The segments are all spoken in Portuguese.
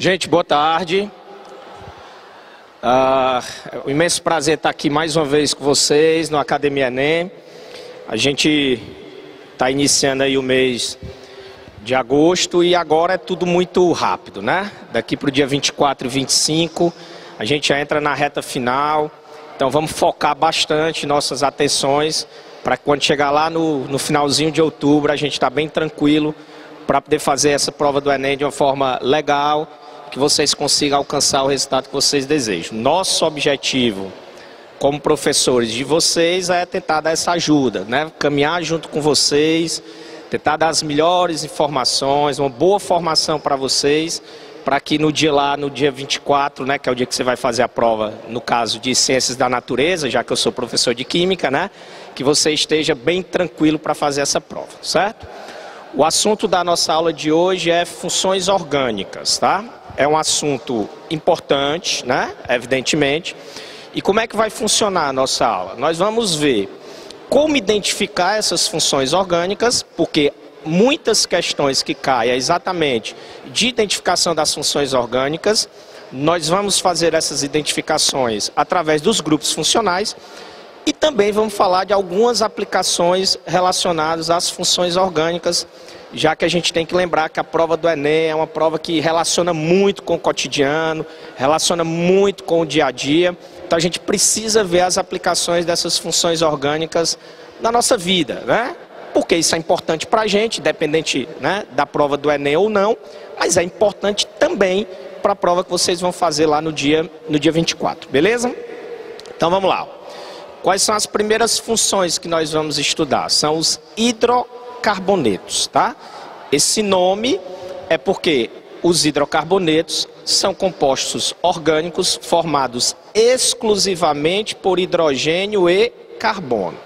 Gente, boa tarde. É um imenso prazer estar aqui mais uma vez com vocês no Academia Enem. A gente está iniciando aí o mês de agosto e agora é tudo muito rápido, né? Daqui para o dia 24 e 25 a gente já entra na reta final. Então vamos focar bastante nossas atenções para quando chegar lá no finalzinho de outubro a gente está bem tranquilo para poder fazer essa prova do Enem de uma forma legal, que vocês consigam alcançar o resultado que vocês desejam. Nosso objetivo como professores de vocês é tentar dar essa ajuda, né? Caminhar junto com vocês, tentar dar as melhores informações, uma boa formação para vocês, para que no dia 24, né, que é o dia que você vai fazer a prova, no caso de Ciências da Natureza, já que eu sou professor de Química, né, que você esteja bem tranquilo para fazer essa prova, certo? O assunto da nossa aula de hoje é funções orgânicas, tá? É um assunto importante, né, evidentemente. E como é que vai funcionar a nossa aula? Nós vamos ver como identificar essas funções orgânicas, porque muitas questões que caem é exatamente de identificação das funções orgânicas. Nós vamos fazer essas identificações através dos grupos funcionais e também vamos falar de algumas aplicações relacionadas às funções orgânicas, já que a gente tem que lembrar que a prova do Enem é uma prova que relaciona muito com o cotidiano, relaciona muito com o dia a dia. Então a gente precisa ver as aplicações dessas funções orgânicas na nossa vida, né? Porque isso é importante para a gente, independente, né, da prova do Enem ou não, mas é importante também para a prova que vocês vão fazer lá no dia 24, beleza? Então vamos lá. Quais são as primeiras funções que nós vamos estudar? São os hidrocarbonetos, tá? Esse nome é porque os hidrocarbonetos são compostos orgânicos formados exclusivamente por hidrogênio e carbono.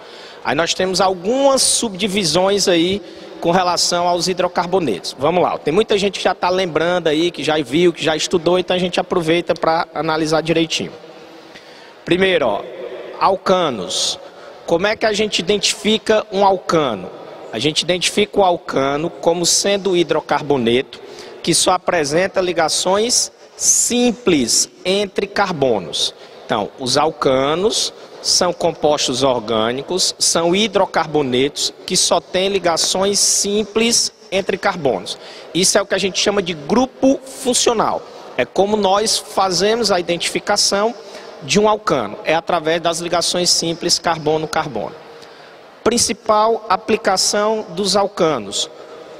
Aí nós temos algumas subdivisões aí com relação aos hidrocarbonetos. Vamos lá, tem muita gente que já está lembrando aí, que já viu, que já estudou, então a gente aproveita para analisar direitinho. Primeiro, ó, alcanos. Como é que a gente identifica um alcano? A gente identifica o alcano como sendo o hidrocarboneto que só apresenta ligações simples entre carbonos. Então, os alcanos são compostos orgânicos, são hidrocarbonetos que só têm ligações simples entre carbonos. Isso é o que a gente chama de grupo funcional. É como nós fazemos a identificação de um alcano. É através das ligações simples carbono-carbono. Principal aplicação dos alcanos: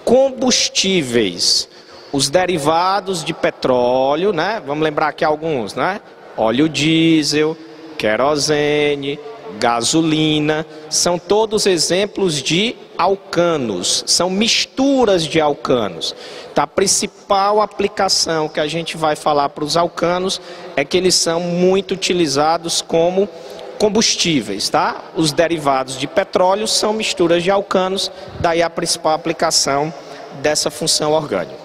combustíveis. Os derivados de petróleo, né? Vamos lembrar aqui alguns, né? Óleo diesel, querosene, gasolina, são todos exemplos de alcanos, são misturas de alcanos. Então, a principal aplicação que a gente vai falar para os alcanos é que eles são muito utilizados como combustíveis, tá? Os derivados de petróleo são misturas de alcanos, daí a principal aplicação dessa função orgânica.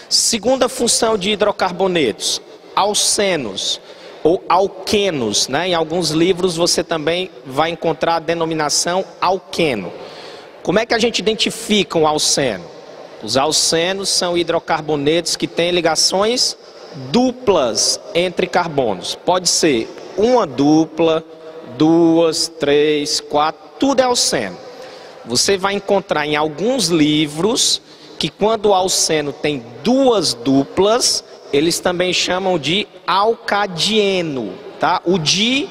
Segunda função de hidrocarbonetos: alcenos ou alquenos, né? Em alguns livros você também vai encontrar a denominação alqueno. Como é que a gente identifica um alceno? Os alcenos são hidrocarbonetos que têm ligações duplas entre carbonos. Pode ser uma dupla, duas, três, quatro, tudo é alceno. Você vai encontrar em alguns livros que quando o alceno tem duas duplas, eles também chamam de alcadieno, tá? O de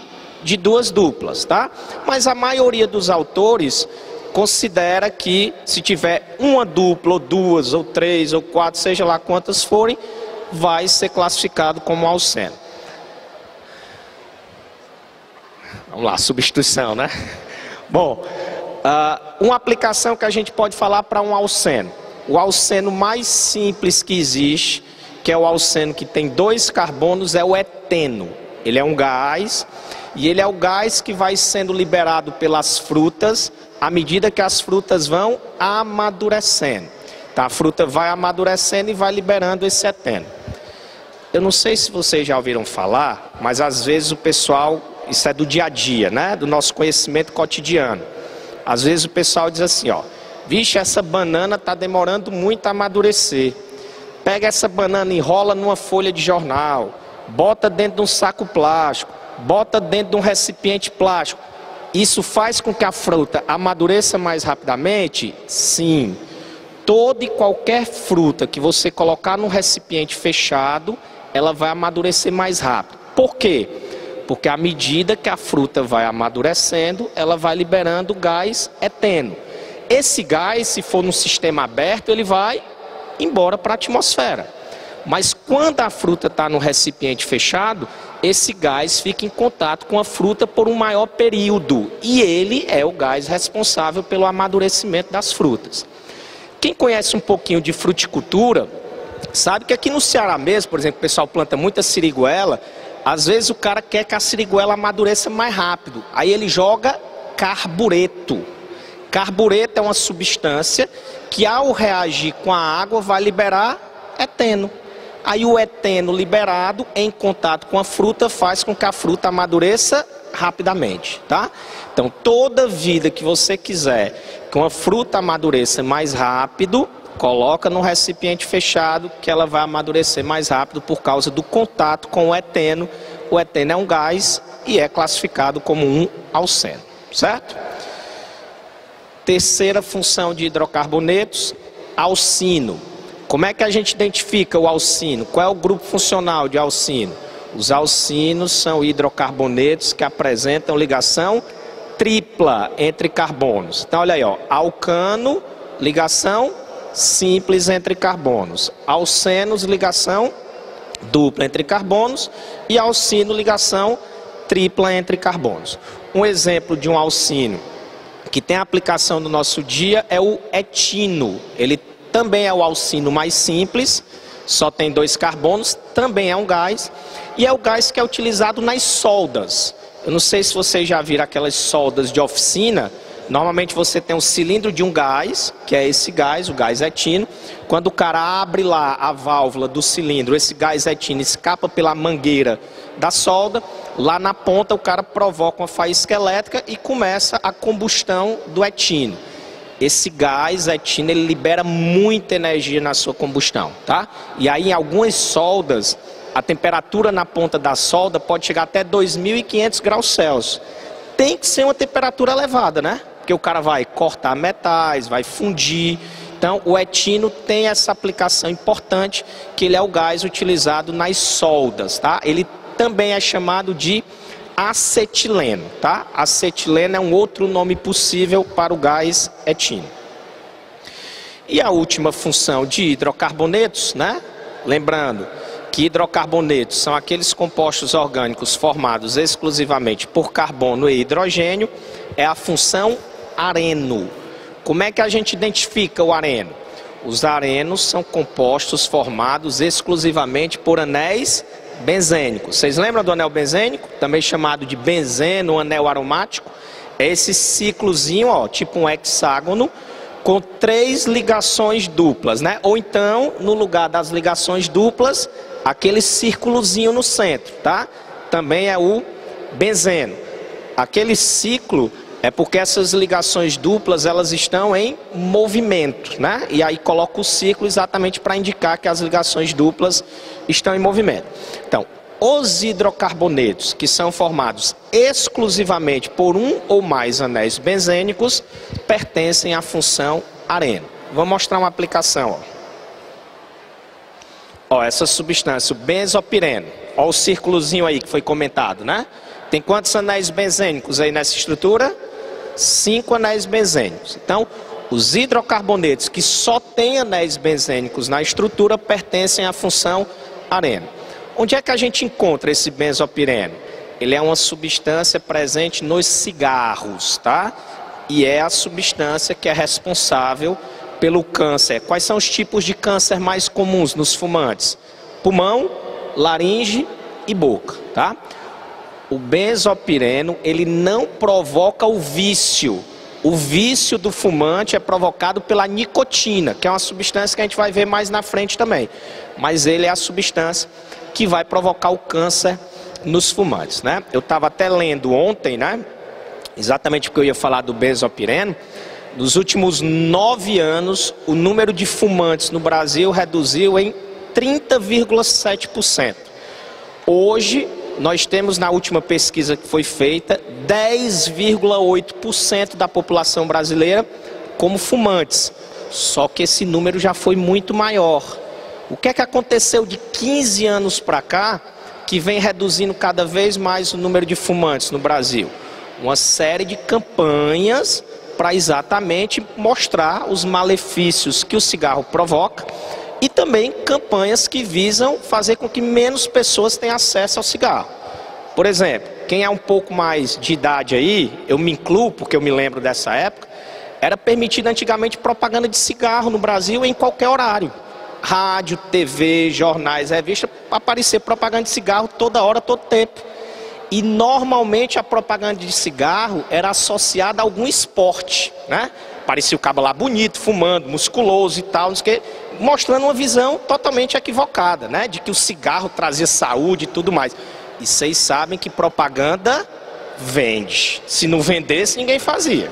duas duplas, tá? Mas a maioria dos autores considera que se tiver uma dupla, ou duas, ou três, ou quatro, seja lá quantas forem, vai ser classificado como alceno. Vamos lá, substituição, né? Bom, uma aplicação que a gente pode falar para um alceno. O alceno mais simples que existe, que é o alceno que tem dois carbonos, é o eteno. Ele é um gás, e ele é o gás que vai sendo liberado pelas frutas à medida que as frutas vão amadurecendo. Tá? A fruta vai amadurecendo e vai liberando esse eteno. Eu não sei se vocês já ouviram falar, mas às vezes o pessoal, isso é do dia a dia, né? Do nosso conhecimento cotidiano. Às vezes o pessoal diz assim, ó: vixe, essa banana está demorando muito a amadurecer. Pega essa banana, enrola numa folha de jornal, bota dentro de um saco plástico, bota dentro de um recipiente plástico. Isso faz com que a fruta amadureça mais rapidamente? Sim. Toda e qualquer fruta que você colocar num recipiente fechado, ela vai amadurecer mais rápido. Por quê? Porque à medida que a fruta vai amadurecendo, ela vai liberando gás eteno. Esse gás, se for num sistema aberto, ele vai embora para a atmosfera. Mas quando a fruta está no recipiente fechado, esse gás fica em contato com a fruta por um maior período. E ele é o gás responsável pelo amadurecimento das frutas. Quem conhece um pouquinho de fruticultura, sabe que aqui no Ceará mesmo, por exemplo, o pessoal planta muita siriguela. Às vezes o cara quer que a siriguela amadureça mais rápido. Aí ele joga carbureto. Carbureto é uma substância que ao reagir com a água vai liberar eteno. Aí o eteno liberado em contato com a fruta faz com que a fruta amadureça rapidamente, tá? Então toda vida que você quiser que uma fruta amadureça mais rápido, coloca no recipiente fechado que ela vai amadurecer mais rápido por causa do contato com o eteno. O eteno é um gás e é classificado como um alceno, certo? Terceira função de hidrocarbonetos, alcino. Como é que a gente identifica o alcino? Qual é o grupo funcional de alcino? Os alcinos são hidrocarbonetos que apresentam ligação tripla entre carbonos. Então olha aí, ó, alcano, ligação simples entre carbonos. Alcenos, ligação dupla entre carbonos. E alcino, ligação tripla entre carbonos. Um exemplo de um alcino que tem aplicação no nosso dia é o etino. Ele também é o alcino mais simples, só tem 2 carbonos, também é um gás. E é o gás que é utilizado nas soldas. Eu não sei se vocês já viram aquelas soldas de oficina. Normalmente você tem um cilindro de um gás, que é esse gás, o gás etino. Quando o cara abre lá a válvula do cilindro, esse gás etino escapa pela mangueira da solda. Lá na ponta o cara provoca uma faísca elétrica e começa a combustão do etino. Esse gás etino, ele libera muita energia na sua combustão, tá? E aí em algumas soldas, a temperatura na ponta da solda pode chegar até 2.500 graus Celsius. Tem que ser uma temperatura elevada, né? Porque o cara vai cortar metais, vai fundir. Então o etino tem essa aplicação importante, que ele é o gás utilizado nas soldas, tá? Ele também é chamado de acetileno, tá? Acetileno é um outro nome possível para o gás etino. E a última função de hidrocarbonetos, né? Lembrando que hidrocarbonetos são aqueles compostos orgânicos formados exclusivamente por carbono e hidrogênio, é a função areno. Como é que a gente identifica o areno? Os arenos são compostos formados exclusivamente por anéis benzênicos. Vocês lembram do anel benzênico? Também chamado de benzeno, anel aromático. É esse ciclozinho, ó, tipo um hexágono, com 3 ligações duplas, né? Ou então, no lugar das ligações duplas, aquele círculozinho no centro, tá? Também é o benzeno. Aquele ciclo é porque essas ligações duplas, elas estão em movimento, né? E aí coloca o ciclo exatamente para indicar que as ligações duplas estão em movimento. Então, os hidrocarbonetos que são formados exclusivamente por um ou mais anéis benzênicos pertencem à função areno. Vou mostrar uma aplicação, ó. Ó, essa substância, o benzopireno. Ó o círculozinho aí que foi comentado, né? Tem quantos anéis benzênicos aí nessa estrutura? 5 anéis benzênicos. Então, os hidrocarbonetos que só têm anéis benzênicos na estrutura pertencem à função areno. Onde é que a gente encontra esse benzopireno? Ele é uma substância presente nos cigarros, tá? E é a substância que é responsável pelo câncer. Quais são os tipos de câncer mais comuns nos fumantes? Pulmão, laringe e boca, tá? O benzopireno, ele não provoca o vício. O vício do fumante é provocado pela nicotina, que é uma substância que a gente vai ver mais na frente também. Mas ele é a substância que vai provocar o câncer nos fumantes, né? Eu estava até lendo ontem, né? Exatamente porque eu ia falar do benzopireno. Nos últimos 9 anos, o número de fumantes no Brasil reduziu em 30,7%. Hoje, nós temos, na última pesquisa que foi feita, 10,8% da população brasileira como fumantes. Só que esse número já foi muito maior. O que é que aconteceu de 15 anos para cá, que vem reduzindo cada vez mais o número de fumantes no Brasil? Uma série de campanhas para exatamente mostrar os malefícios que o cigarro provoca e também campanhas que visam fazer com que menos pessoas tenham acesso ao cigarro. Por exemplo, quem é um pouco mais de idade aí, eu me incluo porque eu me lembro dessa época, era permitido antigamente propaganda de cigarro no Brasil em qualquer horário. Rádio, TV, jornais, revistas, aparecer propaganda de cigarro toda hora, todo tempo. E normalmente a propaganda de cigarro era associada a algum esporte, né? Parecia o cabo lá bonito, fumando, musculoso e tal, não sei o quê, mostrando uma visão totalmente equivocada, né? De que o cigarro trazia saúde e tudo mais. E vocês sabem que propaganda vende. Se não vendesse, ninguém fazia,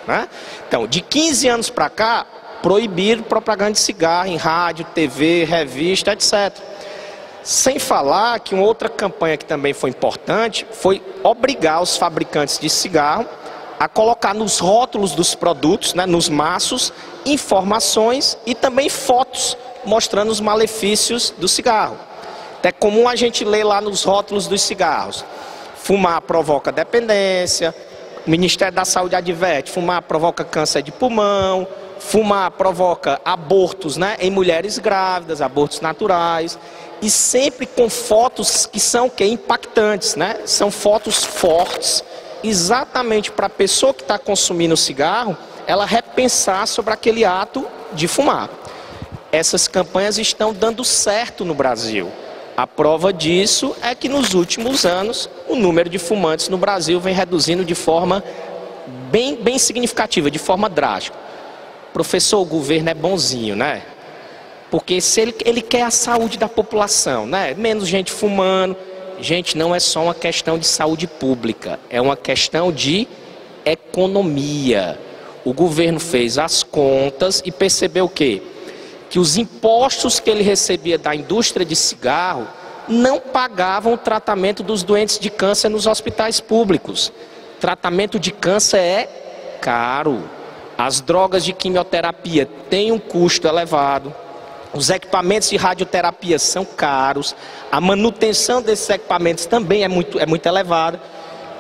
né? Então, de 15 anos para cá, proibiram propaganda de cigarro em rádio, TV, revista, etc. Sem falar que uma outra campanha que também foi importante foi obrigar os fabricantes de cigarro a colocar nos rótulos dos produtos, né, nos maços, informações e também fotos mostrando os malefícios do cigarro. É comum a gente ler lá nos rótulos dos cigarros: fumar provoca dependência, o Ministério da Saúde adverte, fumar provoca câncer de pulmão, fumar provoca abortos, né, em mulheres grávidas, abortos naturais, e sempre com fotos que são impactantes, né? São fotos fortes, exatamente para a pessoa que está consumindo o cigarro, ela repensar sobre aquele ato de fumar. Essas campanhas estão dando certo no Brasil. A prova disso é que nos últimos anos o número de fumantes no Brasil vem reduzindo de forma bem significativa, de forma drástica. Professor, o governo é bonzinho, né? Porque se ele quer a saúde da população, né? Menos gente fumando. Gente, não é só uma questão de saúde pública, é uma questão de economia. O governo fez as contas e percebeu o quê? Que os impostos que ele recebia da indústria de cigarro não pagavam o tratamento dos doentes de câncer nos hospitais públicos. Tratamento de câncer é caro. As drogas de quimioterapia têm um custo elevado. Os equipamentos de radioterapia são caros. A manutenção desses equipamentos também é muito elevada.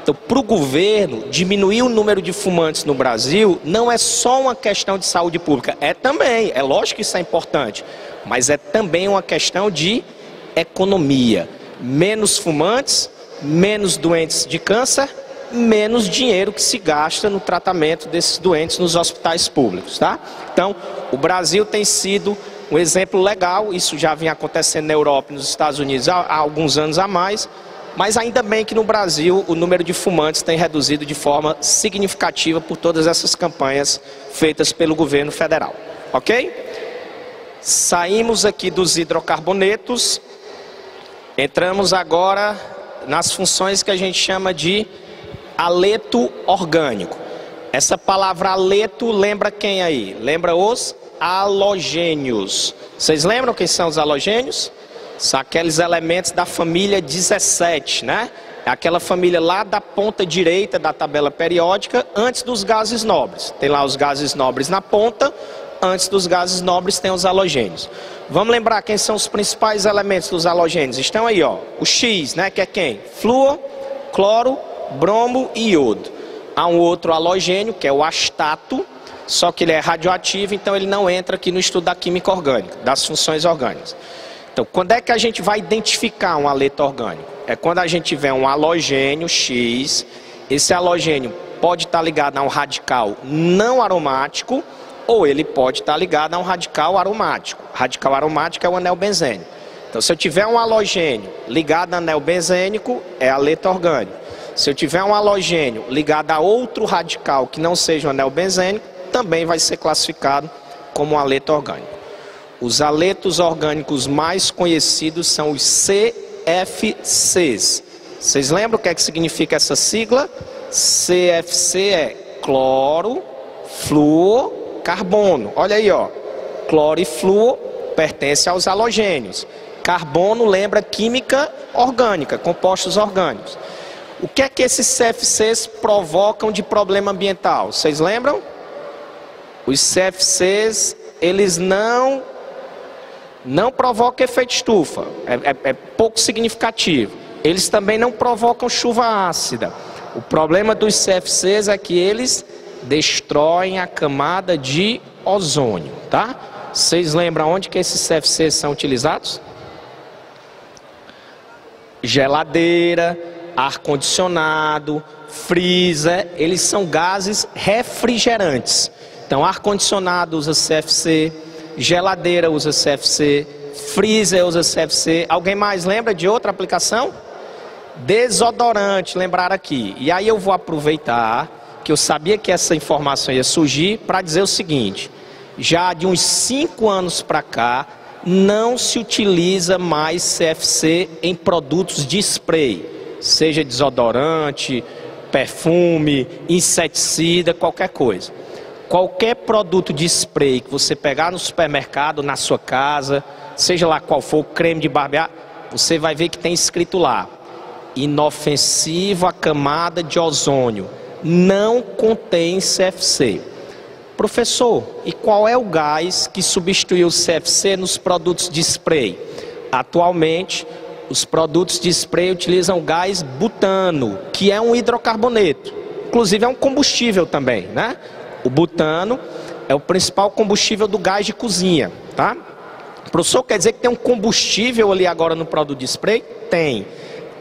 Então, para o governo, diminuir o número de fumantes no Brasil não é só uma questão de saúde pública. É também, é lógico que isso é importante. Mas é também uma questão de economia. Menos fumantes, menos doentes de câncer, menos dinheiro que se gasta no tratamento desses doentes nos hospitais públicos, tá? Então, o Brasil tem sido um exemplo legal. Isso já vinha acontecendo na Europa e nos Estados Unidos há alguns anos a mais, mas ainda bem que no Brasil o número de fumantes tem reduzido de forma significativa por todas essas campanhas feitas pelo governo federal, ok? Saímos aqui dos hidrocarbonetos, entramos agora nas funções que a gente chama de haleto orgânico. Essa palavra haleto lembra quem aí? Lembra os halogênios. Vocês lembram quem são os halogênios? São aqueles elementos da família 17, né? É aquela família lá da ponta direita da tabela periódica, antes dos gases nobres. Tem lá os gases nobres na ponta, antes dos gases nobres tem os halogênios. Vamos lembrar quem são os principais elementos dos halogênios? Estão aí, ó. O X, né? Que é quem? Flúor, cloro, bromo e iodo. Há um outro halogênio, que é o astato, só que ele é radioativo, então ele não entra aqui no estudo da química orgânica, das funções orgânicas. Então, quando é que a gente vai identificar um haleto orgânico? É quando a gente tiver um halogênio X, esse halogênio pode estar ligado a um radical não aromático, ou ele pode estar ligado a um radical aromático. Radical aromático é o anel benzênico. Então, se eu tiver um halogênio ligado a anel benzênico, é haleto orgânico. Se eu tiver um halogênio ligado a outro radical que não seja um anel benzênico, também vai ser classificado como um haleto orgânico. Os haletos orgânicos mais conhecidos são os CFCs. Vocês lembram o que é que significa essa sigla? CFC é cloro, flúor, carbono. Olha aí, ó. Cloro e flúor, pertence aos halogênios. Carbono lembra química orgânica, compostos orgânicos. O que é que esses CFCs provocam de problema ambiental? Vocês lembram? Os CFCs, eles não provocam efeito estufa, é pouco significativo. Eles também não provocam chuva ácida. O problema dos CFCs é que eles destroem a camada de ozônio, tá? Vocês lembram onde que esses CFCs são utilizados? Geladeira, ar-condicionado, freezer, eles são gases refrigerantes. Então, ar-condicionado usa CFC, geladeira usa CFC, freezer usa CFC. Alguém mais lembra de outra aplicação? Desodorante, lembraram aqui. E aí eu vou aproveitar que eu sabia que essa informação ia surgir para dizer o seguinte: já de uns 5 anos para cá, não se utiliza mais CFC em produtos de spray, seja desodorante, perfume, inseticida, qualquer coisa. Qualquer produto de spray que você pegar no supermercado, na sua casa, seja lá qual for, o creme de barbear, você vai ver que tem escrito lá: inofensivo à camada de ozônio, não contém CFC. Professor, e qual é o gás que substituiu o CFC nos produtos de spray? Atualmente, os produtos de spray utilizam gás butano, que é um hidrocarboneto. Inclusive é um combustível também, né? O butano é o principal combustível do gás de cozinha, tá? Professor, quer dizer que tem um combustível ali agora no produto de spray? Tem.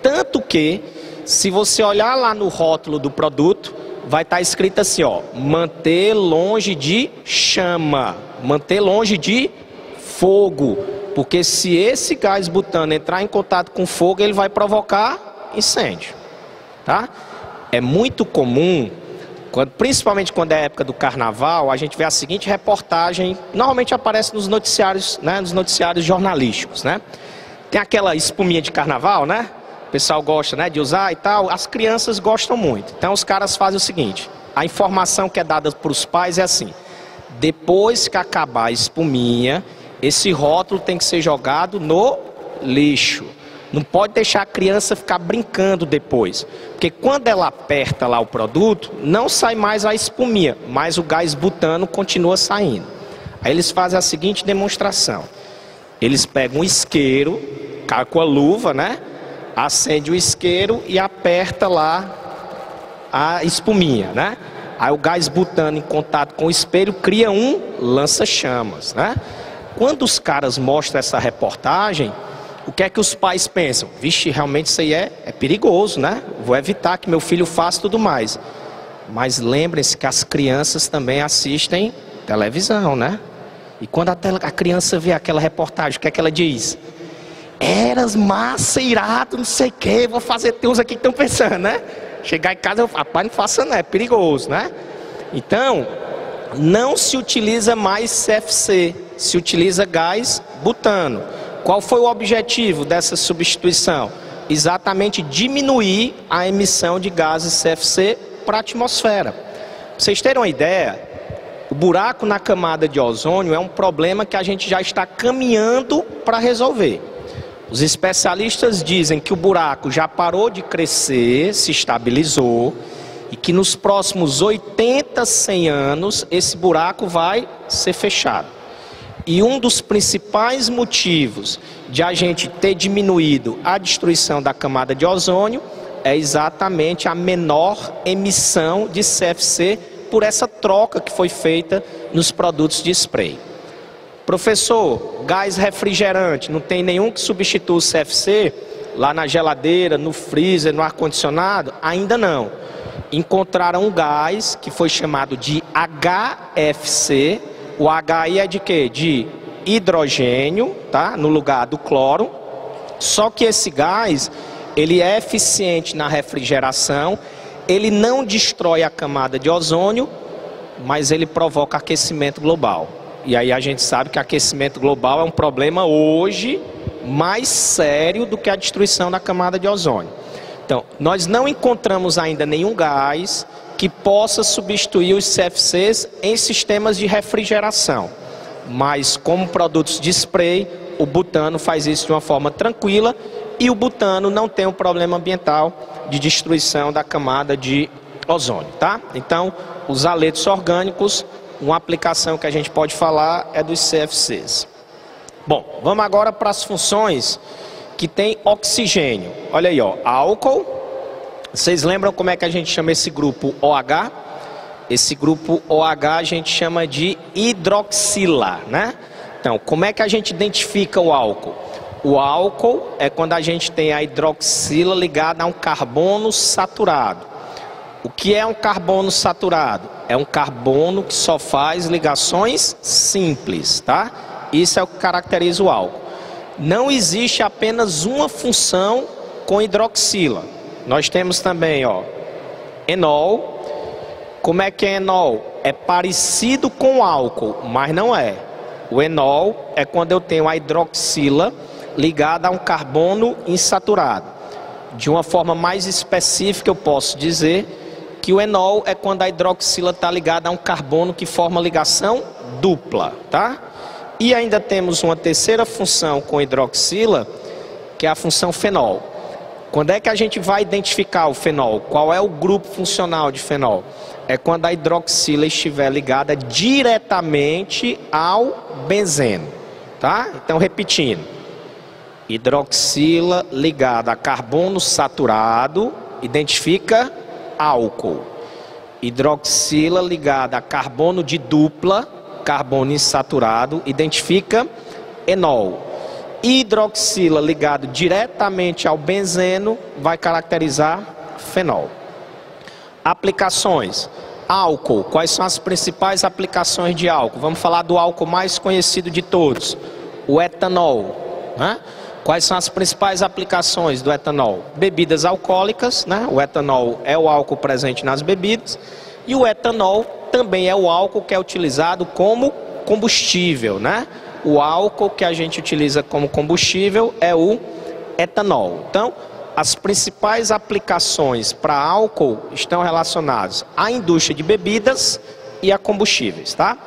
Tanto que, se você olhar lá no rótulo do produto, vai estar escrito assim, ó: manter longe de chama, manter longe de fogo, porque se esse gás butano entrar em contato com fogo, ele vai provocar incêndio, tá? É muito comum, principalmente quando é época do carnaval, a gente vê a seguinte reportagem, normalmente aparece nos noticiários, né, nos noticiários jornalísticos, né? Tem aquela espuminha de carnaval, né? O pessoal gosta, né, de usar e tal, as crianças gostam muito. Então os caras fazem o seguinte: a informação que é dada para os pais é assim: depois que acabar a espuminha, esse rótulo tem que ser jogado no lixo. Não pode deixar a criança ficar brincando depois, porque quando ela aperta lá o produto, não sai mais a espuminha, mas o gás butano continua saindo. Aí eles fazem a seguinte demonstração: eles pegam um isqueiro, com a luva, né? Acende o isqueiro e aperta lá a espuminha, né? Aí o gás butano em contato com o espelho cria um lança-chamas, né? Quando os caras mostram essa reportagem, o que é que os pais pensam? Vixe, realmente isso aí é perigoso, né? Vou evitar que meu filho faça tudo mais. Mas lembrem-se que as crianças também assistem televisão, né? E quando a criança vê aquela reportagem, o que é que ela diz? Eras massa, irado, não sei o que, vou fazer, tem uns aqui que estão pensando, né? Chegar em casa, rapaz, não faça não, é perigoso, né? Então, não se utiliza mais CFC, se utiliza gás butano. Qual foi o objetivo dessa substituição? Exatamente diminuir a emissão de gases CFC para a atmosfera. Pra vocês terem uma ideia, o buraco na camada de ozônio é um problema que a gente já está caminhando para resolver. Os especialistas dizem que o buraco já parou de crescer, se estabilizou, e que nos próximos 80, 100 anos esse buraco vai ser fechado. E um dos principais motivos de a gente ter diminuído a destruição da camada de ozônio é exatamente a menor emissão de CFC por essa troca que foi feita nos produtos de spray. Professor, gás refrigerante, não tem nenhum que substitua o CFC lá na geladeira, no freezer, no ar-condicionado? Ainda não. Encontraram um gás que foi chamado de HFC. O H aí é de quê? De hidrogênio, tá? No lugar do cloro. Só que esse gás, ele é eficiente na refrigeração, ele não destrói a camada de ozônio, mas ele provoca aquecimento global. E aí a gente sabe que aquecimento global é um problema hoje mais sério do que a destruição da camada de ozônio. Então, nós não encontramos ainda nenhum gás que possa substituir os CFCs em sistemas de refrigeração. Mas como produtos de spray, o butano faz isso de uma forma tranquila e o butano não tem um problema ambiental de destruição da camada de ozônio, tá? Então, os haletos orgânicos, uma aplicação que a gente pode falar é dos CFCs. Bom, vamos agora para as funções que tem oxigênio. Olha aí, ó, álcool. Vocês lembram como é que a gente chama esse grupo OH? Esse grupo OH a gente chama de hidroxila, né? Então, como é que a gente identifica o álcool? O álcool é quando a gente tem a hidroxila ligada a um carbono saturado. O que é um carbono saturado? É um carbono que só faz ligações simples, tá? Isso é o que caracteriza o álcool. Não existe apenas uma função com hidroxila. Nós temos também, ó, enol. Como é que é enol? É parecido com álcool, mas não é. O enol é quando eu tenho a hidroxila ligada a um carbono insaturado. De uma forma mais específica, eu posso dizer que o enol é quando a hidroxila está ligada a um carbono que forma ligação dupla, tá? E ainda temos uma terceira função com hidroxila, que é a função fenol. Quando é que a gente vai identificar o fenol? Qual é o grupo funcional de fenol? É quando a hidroxila estiver ligada diretamente ao benzeno, tá? Então, repetindo. Hidroxila ligada a carbono saturado, identifica álcool. Hidroxila ligada a carbono de dupla, carbono insaturado, identifica enol. Hidroxila ligado diretamente ao benzeno vai caracterizar fenol. Aplicações. Álcool. Quais são as principais aplicações de álcool? Vamos falar do álcool mais conhecido de todos, o etanol, né? Quais são as principais aplicações do etanol? Bebidas alcoólicas, né? O etanol é o álcool presente nas bebidas. E o etanol também é o álcool que é utilizado como combustível, né? O álcool que a gente utiliza como combustível é o etanol. Então, as principais aplicações para álcool estão relacionadas à indústria de bebidas e a combustíveis, tá?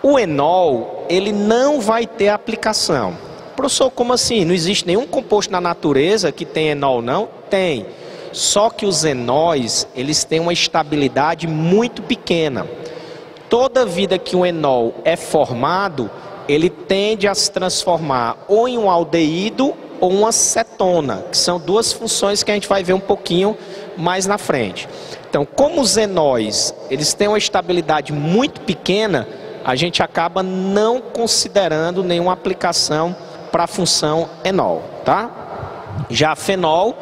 O enol, ele não vai ter aplicação. Professor, como assim? Não existe nenhum composto na natureza que tem enol, não? Tem. Só que os enóis, eles têm uma estabilidade muito pequena. Toda vida que um enol é formado, ele tende a se transformar ou em um aldeído ou uma cetona, que são duas funções que a gente vai ver um pouquinho mais na frente. Então, como os enóis, eles têm uma estabilidade muito pequena, a gente acaba não considerando nenhuma aplicação para a função enol, tá? Já fenol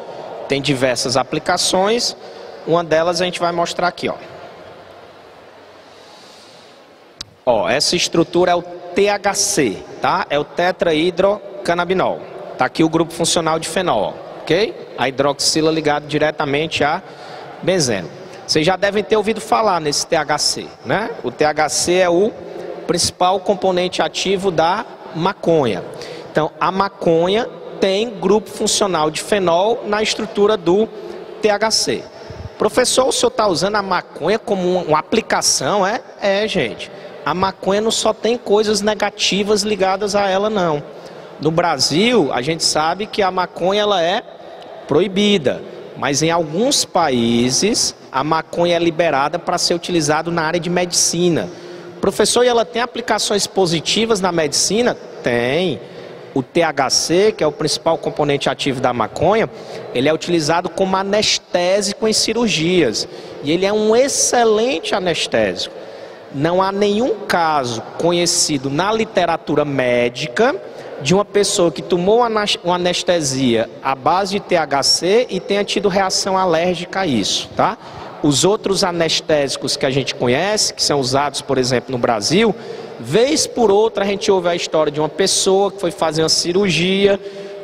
tem diversas aplicações, uma delas a gente vai mostrar aqui, ó. Ó, essa estrutura é o THC, tá? É o tetrahidrocannabinol. Tá aqui o grupo funcional de fenol, ó, ok? A hidroxila ligada diretamente a benzeno. Vocês já devem ter ouvido falar nesse THC, né? O THC é o principal componente ativo da maconha. Então, a maconha tem grupo funcional de fenol na estrutura do THC. Professor, o senhor está usando a maconha como uma aplicação, é? É, gente. A maconha não só tem coisas negativas ligadas a ela, não. No Brasil, a gente sabe que a maconha ela é proibida. Mas em alguns países, a maconha é liberada para ser utilizada na área de medicina. Professor, e ela tem aplicações positivas na medicina? Tem. O THC, que é o principal componente ativo da maconha, ele é utilizado como anestésico em cirurgias. E ele é um excelente anestésico. Não há nenhum caso conhecido na literatura médica de uma pessoa que tomou uma anestesia à base de THC e tenha tido reação alérgica a isso, tá? Os outros anestésicos que a gente conhece, que são usados, por exemplo, no Brasil, vez por outra a gente ouve a história de uma pessoa que foi fazer uma cirurgia,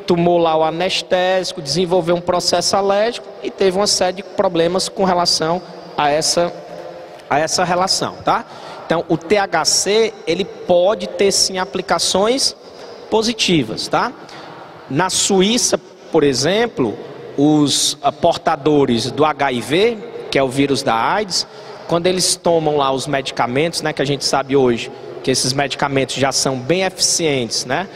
tomou lá o anestésico, desenvolveu um processo alérgico e teve uma série de problemas com relação a essa relação, tá? Então, o THC, ele pode ter sim aplicações positivas, tá? Na Suíça, por exemplo, os portadores do HIV, que é o vírus da AIDS, quando eles tomam lá os medicamentos, né, que a gente sabe hoje que esses medicamentos já são bem eficientes, né?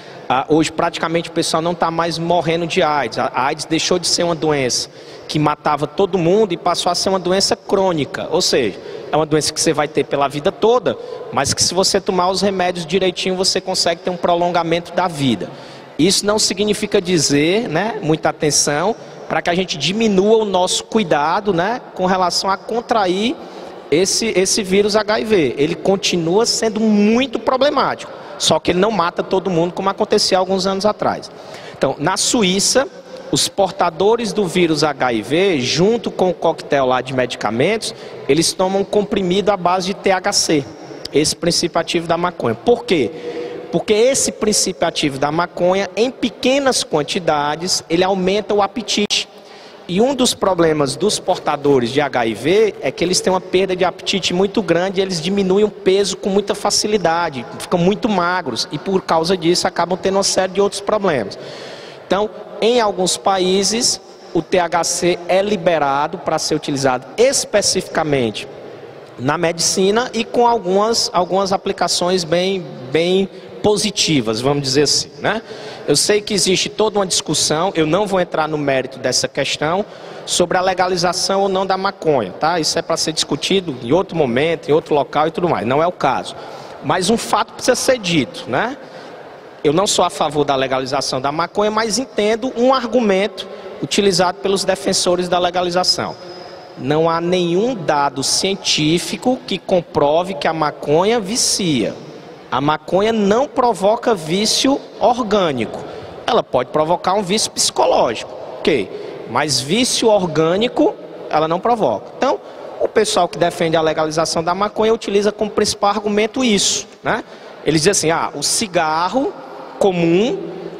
Hoje praticamente o pessoal não está mais morrendo de AIDS. A AIDS deixou de ser uma doença que matava todo mundo e passou a ser uma doença crônica, ou seja, é uma doença que você vai ter pela vida toda, mas que se você tomar os remédios direitinho, você consegue ter um prolongamento da vida. Isso não significa dizer, né, muita atenção, para que a gente diminua o nosso cuidado, né, com relação a contrair esse vírus HIV. Ele continua sendo muito problemático, só que ele não mata todo mundo como acontecia há alguns anos atrás. Então, na Suíça, os portadores do vírus HIV, junto com o coquetel lá de medicamentos, eles tomam um comprimido à base de THC, esse princípio ativo da maconha. Por quê? Porque esse princípio ativo da maconha, em pequenas quantidades, ele aumenta o apetite. E um dos problemas dos portadores de HIV é que eles têm uma perda de apetite muito grande e eles diminuem o peso com muita facilidade, ficam muito magros e por causa disso acabam tendo uma série de outros problemas. Então, em alguns países, o THC é liberado para ser utilizado especificamente na medicina e com algumas aplicações bem positivas, vamos dizer assim, né? Eu sei que existe toda uma discussão, eu não vou entrar no mérito dessa questão, sobre a legalização ou não da maconha, tá? Isso é para ser discutido em outro momento, em outro local e tudo mais, não é o caso. Mas um fato precisa ser dito, né? Eu não sou a favor da legalização da maconha, mas entendo um argumento utilizado pelos defensores da legalização. Não há nenhum dado científico que comprove que a maconha vicia. A maconha não provoca vício orgânico. Ela pode provocar um vício psicológico, ok? Mas vício orgânico, ela não provoca. Então, o pessoal que defende a legalização da maconha utiliza como principal argumento isso, né? Eles dizem assim, o cigarro comum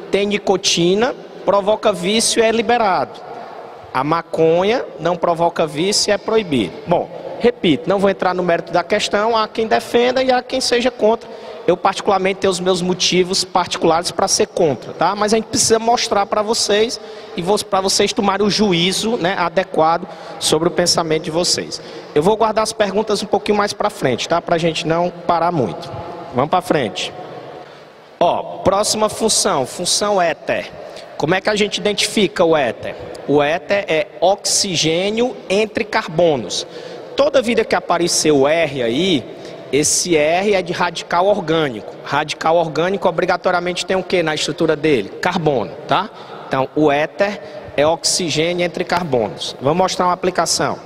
tem nicotina, provoca vício e é liberado. A maconha não provoca vício e é proibido. Bom, repito, não vou entrar no mérito da questão, há quem defenda e há quem seja contra. Eu particularmente tenho os meus motivos particulares para ser contra, tá? Mas a gente precisa mostrar para vocês e para vocês tomarem o juízo, né, adequado sobre o pensamento de vocês. Eu vou guardar as perguntas um pouquinho mais para frente, tá? Para a gente não parar muito. Vamos para frente. Próxima função éter. Como é que a gente identifica o éter? O éter é oxigênio entre carbonos. Toda vida que apareceu o R aí, esse R é de radical orgânico. Radical orgânico obrigatoriamente tem o que na estrutura dele? Carbono, tá? Então, o éter é oxigênio entre carbonos. Vamos mostrar uma aplicação.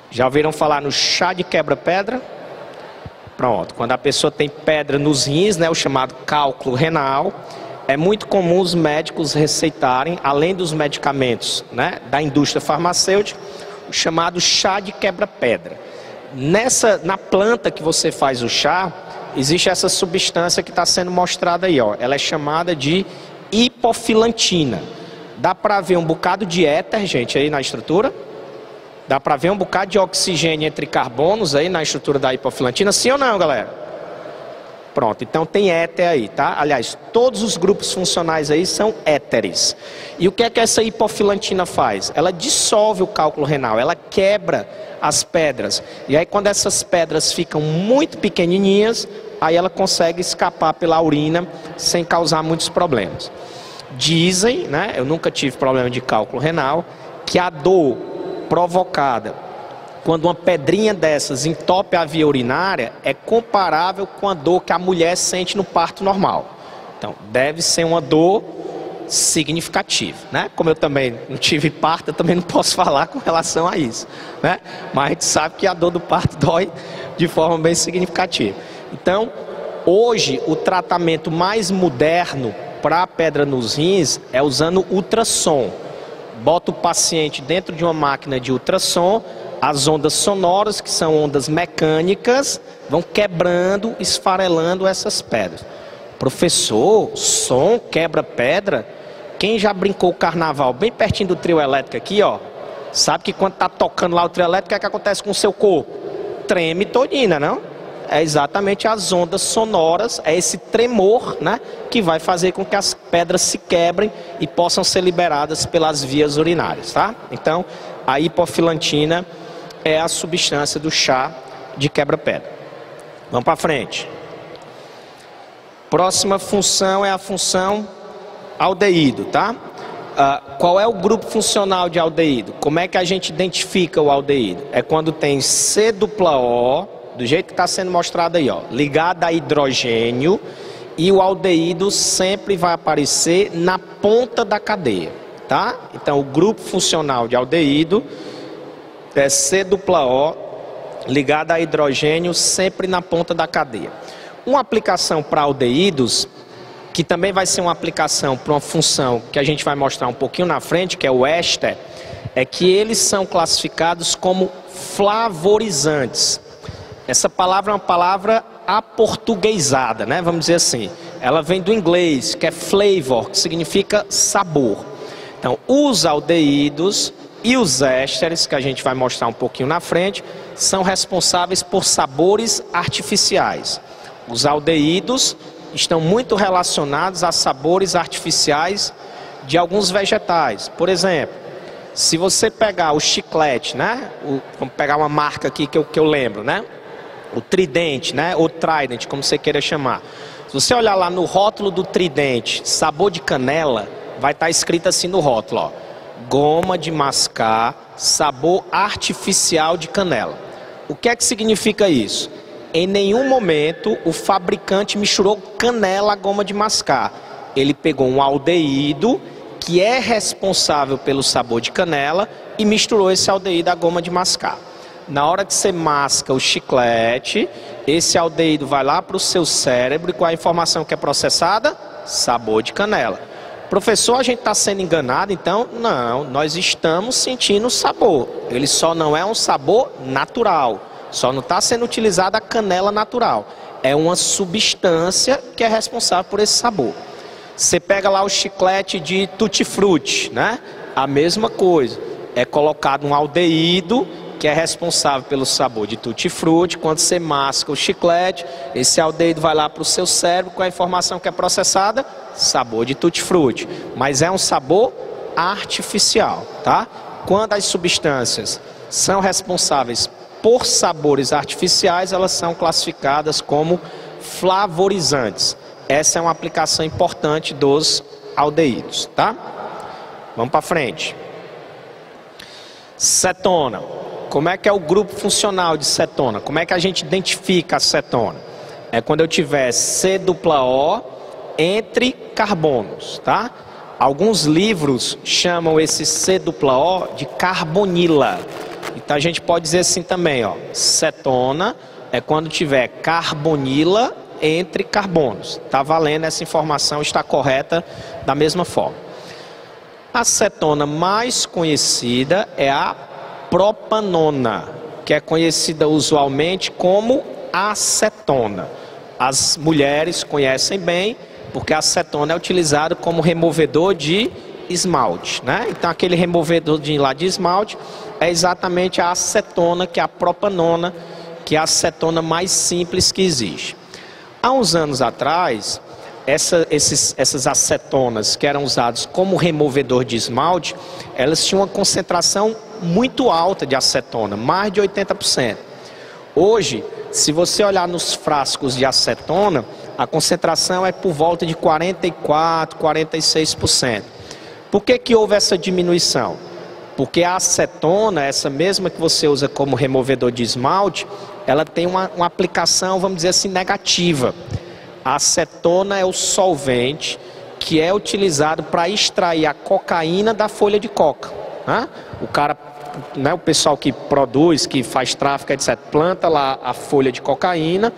Já ouviram falar no chá de quebra-pedra? Pronto, quando a pessoa tem pedra nos rins, né, o chamado cálculo renal, é muito comum os médicos receitarem, além dos medicamentos, né, da indústria farmacêutica, o chamado chá de quebra-pedra. Na planta que você faz o chá, existe essa substância que está sendo mostrada aí, ó. Ela é chamada de hipofilantina. Dá para ver um bocado de éter, gente, aí na estrutura? Dá para ver um bocado de oxigênio entre carbonos aí na estrutura da hipofilantina, sim ou não, galera? Pronto, então tem éter aí, tá? Aliás, todos os grupos funcionais aí são éteres. E o que é que essa hipofilantina faz? Ela dissolve o cálculo renal, ela quebra as pedras. E aí quando essas pedras ficam muito pequenininhas, aí ela consegue escapar pela urina sem causar muitos problemas. Dizem, né, eu nunca tive problema de cálculo renal, que a dor provocada quando uma pedrinha dessas entope a via urinária é comparável com a dor que a mulher sente no parto normal. Então, deve ser uma dor significativa, né? Como eu também não tive parto, eu também não posso falar com relação a isso, né? Mas a gente sabe que a dor do parto dói de forma bem significativa. Então, hoje, o tratamento mais moderno para a pedra nos rins é usando ultrassom. Bota o paciente dentro de uma máquina de ultrassom, as ondas sonoras, que são ondas mecânicas, vão quebrando, esfarelando essas pedras. Professor, som quebra pedra? Quem já brincou o carnaval bem pertinho do trio elétrico aqui, ó, sabe que quando tá tocando lá o trio elétrico, o que acontece com o seu corpo? Treme todinha, não? É exatamente as ondas sonoras, é esse tremor, né, que vai fazer com que as pedras se quebrem e possam ser liberadas pelas vias urinárias, tá? Então, a hipofilantina é a substância do chá de quebra-pedra. Vamos para frente. Próxima função é a função aldeído, tá? Qual é o grupo funcional de aldeído? Como é que a gente identifica o aldeído? É quando tem C-O, do jeito que está sendo mostrado aí, ó, ligado a hidrogênio, e o aldeído sempre vai aparecer na ponta da cadeia, tá? Então, o grupo funcional de aldeído é C-O ligado a hidrogênio, sempre na ponta da cadeia. Uma aplicação para aldeídos, que também vai ser uma aplicação para uma função que a gente vai mostrar um pouquinho na frente, que é o éster, é que eles são classificados como flavorizantes. Essa palavra é uma palavra aportuguesada, né? Vamos dizer assim. Ela vem do inglês, que é flavor, que significa sabor. Então, os aldeídos e os ésteres, que a gente vai mostrar um pouquinho na frente, são responsáveis por sabores artificiais. Os aldeídos estão muito relacionados a sabores artificiais de alguns vegetais. Por exemplo, se você pegar o chiclete, né? Vamos pegar uma marca aqui que eu lembro, né? O Tridente, né? Ou Trident, como você queira chamar. Se você olhar lá no rótulo do Tridente, sabor de canela, vai estar escrito assim no rótulo, ó: goma de mascar, sabor artificial de canela. O que é que significa isso? Em nenhum momento o fabricante misturou canela à goma de mascar. Ele pegou um aldeído que é responsável pelo sabor de canela e misturou esse aldeído à goma de mascar. Na hora que você masca o chiclete, esse aldeído vai lá para o seu cérebro e qual a informação que é processada? Sabor de canela. Professor, a gente está sendo enganado, então? Não, nós estamos sentindo o sabor. Ele só não é um sabor natural. Só não está sendo utilizada a canela natural. É uma substância que é responsável por esse sabor. Você pega lá o chiclete de tutti-frutti, né? A mesma coisa. É colocado um aldeído que é responsável pelo sabor de tutti-frutti. Quando você masca o chiclete, esse aldeído vai lá para o seu cérebro com a informação que é processada, sabor de tutti-frutti. Mas é um sabor artificial, tá? Quando as substâncias são responsáveis por sabores artificiais, elas são classificadas como flavorizantes. Essa é uma aplicação importante dos aldeídos, tá? Vamos para frente. Cetona. Como é que é o grupo funcional de cetona? Como é que a gente identifica a cetona? É quando eu tiver C-O entre carbonos, tá? Alguns livros chamam esse C-O de carbonila. Então a gente pode dizer assim também, ó, cetona é quando tiver carbonila entre carbonos. Tá valendo, essa informação está correta da mesma forma. A cetona mais conhecida é a propanona, que é conhecida usualmente como acetona. As mulheres conhecem bem, porque a acetona é utilizada como removedor de esmalte, né? Então aquele removedor de esmalte é exatamente a acetona, que é a propanona, que é a acetona mais simples que existe. Há uns anos atrás, essas acetonas que eram usadas como removedor de esmalte, elas tinham uma concentração muito alta de acetona, mais de 80%. Hoje, se você olhar nos frascos de acetona, a concentração é por volta de 44%, 46%. Por que houve essa diminuição? Porque a acetona, essa mesma que você usa como removedor de esmalte, ela tem uma aplicação, vamos dizer assim, negativa. A acetona é o solvente que é utilizado para extrair a cocaína da folha de coca, né? O cara, né, o pessoal que produz, que faz tráfico, etc., planta lá a folha de cocaína,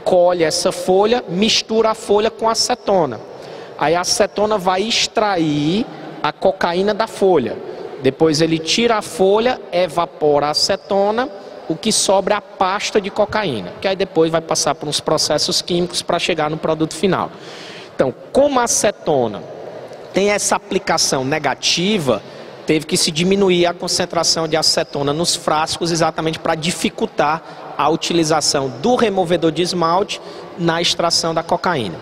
colhe essa folha, mistura a folha com acetona. Aí a acetona vai extrair a cocaína da folha. Depois ele tira a folha, evapora a acetona, o que sobra é a pasta de cocaína, que aí depois vai passar por uns processos químicos para chegar no produto final. Então, como a acetona tem essa aplicação negativa, teve que se diminuir a concentração de acetona nos frascos exatamente para dificultar a utilização do removedor de esmalte na extração da cocaína.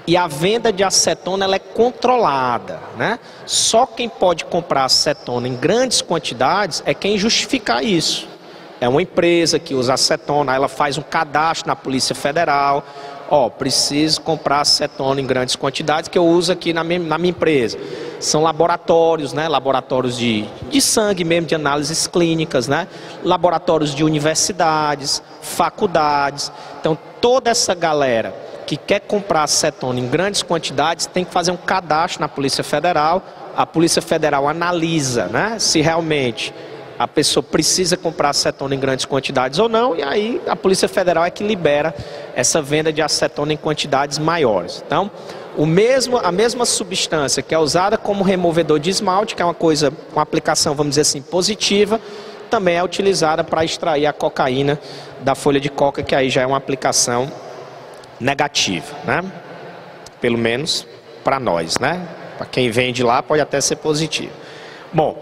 E a venda de acetona ela é controlada, né? Só quem pode comprar acetona em grandes quantidades é quem justificar isso. É uma empresa que usa acetona, ela faz um cadastro na Polícia Federal. Ó, preciso comprar acetona em grandes quantidades que eu uso aqui na minha empresa. São laboratórios, né? Laboratórios de sangue mesmo, de análises clínicas, né? Laboratórios de universidades, faculdades. Então, toda essa galera que quer comprar acetona em grandes quantidades tem que fazer um cadastro na Polícia Federal. A Polícia Federal analisa, né? Se realmente a pessoa precisa comprar acetona em grandes quantidades ou não, e aí a Polícia Federal é que libera essa venda de acetona em quantidades maiores. Então, a mesma substância que é usada como removedor de esmalte, que é uma aplicação, vamos dizer assim, positiva, também é utilizada para extrair a cocaína da folha de coca, que aí já é uma aplicação negativa, né? Pelo menos para nós, né? Para quem vende lá pode até ser positivo. Bom,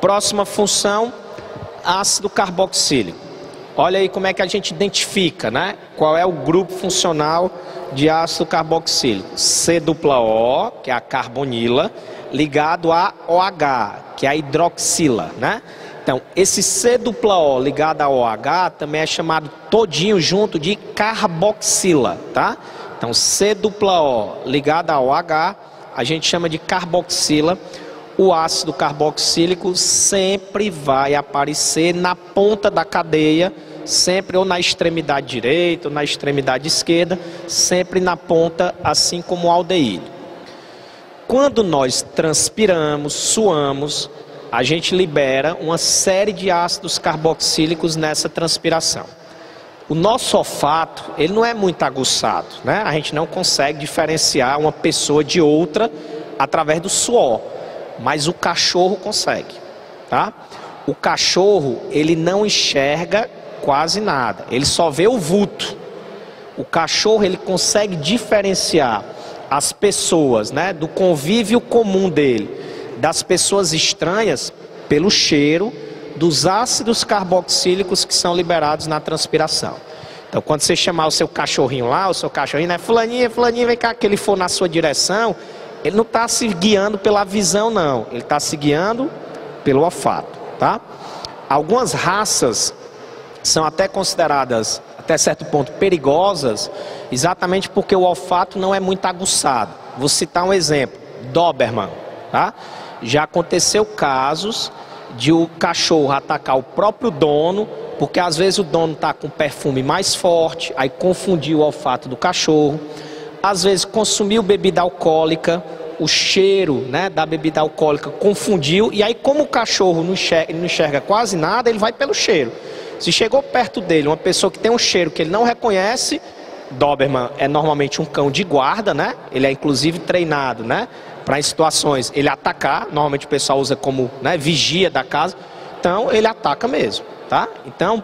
próxima função, ácido carboxílico. Olha aí como é que a gente identifica, né? Qual é o grupo funcional de ácido carboxílico. C-O, que é a carbonila, ligado a OH, que é a hidroxila, né? Então, esse C-O ligado a OH também é chamado todinho junto de carboxila, tá? Então, C-O ligado a OH, a gente chama de carboxila. O ácido carboxílico sempre vai aparecer na ponta da cadeia, sempre ou na extremidade direita ou na extremidade esquerda, sempre na ponta, assim como o aldeído. Quando nós transpiramos, suamos, a gente libera uma série de ácidos carboxílicos nessa transpiração. O nosso olfato, ele não é muito aguçado, né? A gente não consegue diferenciar uma pessoa de outra através do suor. Mas o cachorro consegue, tá? O cachorro, ele não enxerga quase nada, ele só vê o vulto. O cachorro, ele consegue diferenciar as pessoas, né, do convívio comum dele, das pessoas estranhas, pelo cheiro dos ácidos carboxílicos que são liberados na transpiração. Então, quando você chamar o seu cachorrinho lá, o seu cachorrinho, né, fulaninha, fulaninha, vem cá, que ele for na sua direção, ele não está se guiando pela visão, não. Ele está se guiando pelo olfato, tá? Algumas raças são até consideradas, até certo ponto, perigosas, exatamente porque o olfato não é muito aguçado. Vou citar um exemplo, Doberman, tá? Já aconteceu casos de o cachorro atacar o próprio dono, porque às vezes o dono está com perfume mais forte, aí confundiu o olfato do cachorro. Às vezes consumiu bebida alcoólica, o cheiro, né, da bebida alcoólica confundiu, e aí como o cachorro não enxerga quase nada, ele vai pelo cheiro. Se chegou perto dele uma pessoa que tem um cheiro que ele não reconhece, Doberman é normalmente um cão de guarda, né? Ele é inclusive treinado, né, para em situações ele atacar, normalmente o pessoal usa como, né, vigia da casa, então ele ataca mesmo, tá? Então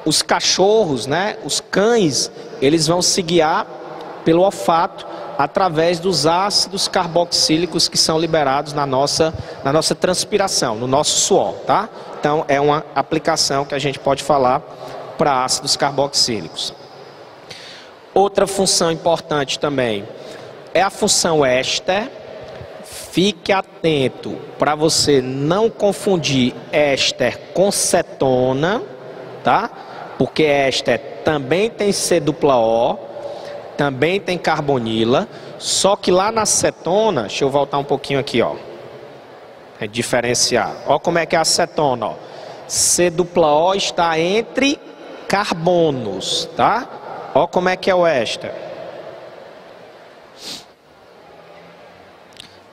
os cachorros, né, os cães, eles vão se guiar pelo olfato através dos ácidos carboxílicos que são liberados na nossa transpiração, no nosso suor, tá? Então é uma aplicação que a gente pode falar para ácidos carboxílicos. Outra função importante também é a função éster. Fique atento para você não confundir éster com cetona, tá? Porque éster também tem C-O, também tem carbonila, só que lá na cetona, deixa eu voltar um pouquinho aqui, ó, é diferenciar. Ó como é que é a cetona, ó. C-O está entre carbonos, tá? Ó como é que é o éster.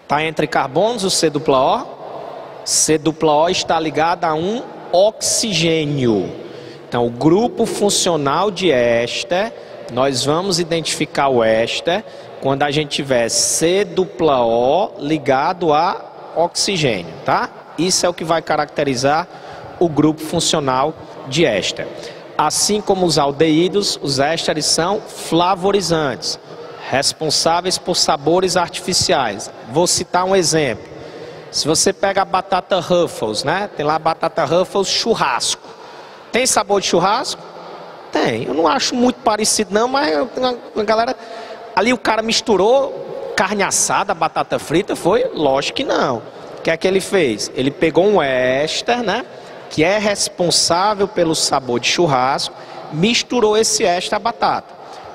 Está entre carbonos o C-O. C-O está ligado a um oxigênio. Então, o grupo funcional de éster, nós vamos identificar o éster quando a gente tiver C-O ligado a oxigênio, tá? Isso é o que vai caracterizar o grupo funcional de éster. Assim como os aldeídos, os ésteres são flavorizantes, responsáveis por sabores artificiais. Vou citar um exemplo. Se você pega a batata Ruffles, né? Tem lá a batata Ruffles churrasco. Tem sabor de churrasco? Tem. Eu não acho muito parecido não, mas a galera... Ali o cara misturou carne assada, batata frita, foi? Lógico que não. O que é que ele fez? Ele pegou um éster, né? que é responsável pelo sabor de churrasco, misturou esse éster à batata.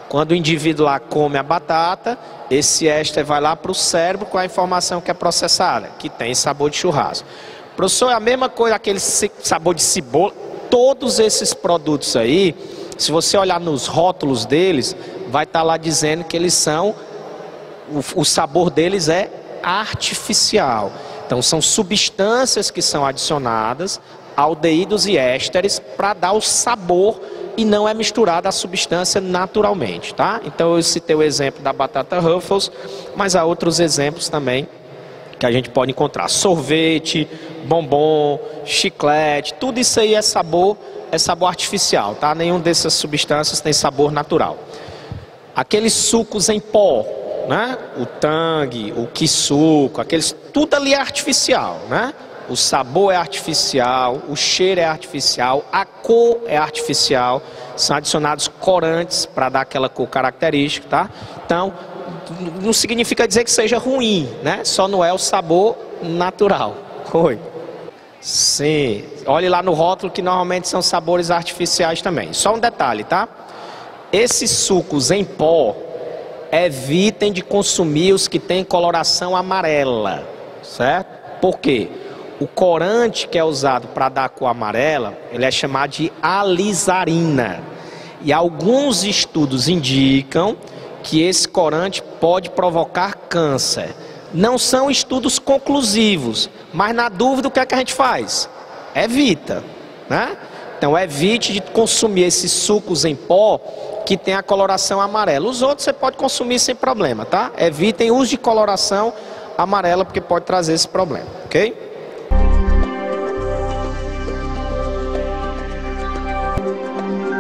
Quando o indivíduo lá come a batata, esse éster vai lá para o cérebro com a informação que é processada, que tem sabor de churrasco. Professor, é a mesma coisa, aquele sabor de cebola. Todos esses produtos aí, se você olhar nos rótulos deles, vai estar lá dizendo que eles são, o sabor deles é artificial. Então são substâncias que são adicionadas, aldeídos e ésteres, para dar o sabor, e não é misturada a substância naturalmente, tá? Então eu citei o exemplo da batata Ruffles, mas há outros exemplos também que a gente pode encontrar. Sorvete, bombom, chiclete, tudo isso aí é sabor artificial, tá? Nenhum dessas substâncias tem sabor natural. Aqueles sucos em pó, né? O Tang, o Kisuko, tudo ali é artificial, né? O sabor é artificial, o cheiro é artificial, a cor é artificial, são adicionados corantes para dar aquela cor característica, tá? Então, não significa dizer que seja ruim, né? Só não é o sabor natural. Oi. Sim, olhe lá no rótulo que normalmente são sabores artificiais também. Só um detalhe, tá? Esses sucos em pó, evitem de consumir os que têm coloração amarela, certo? Por quê? O corante que é usado para dar a cor amarela, ele é chamado de alizarina. E alguns estudos indicam que esse corante pode provocar câncer. Não são estudos conclusivos, mas na dúvida o que é que a gente faz? Evita, né? Então evite de consumir esses sucos em pó que tem a coloração amarela. Os outros você pode consumir sem problema, tá? Evitem o uso de coloração amarela porque pode trazer esse problema, ok?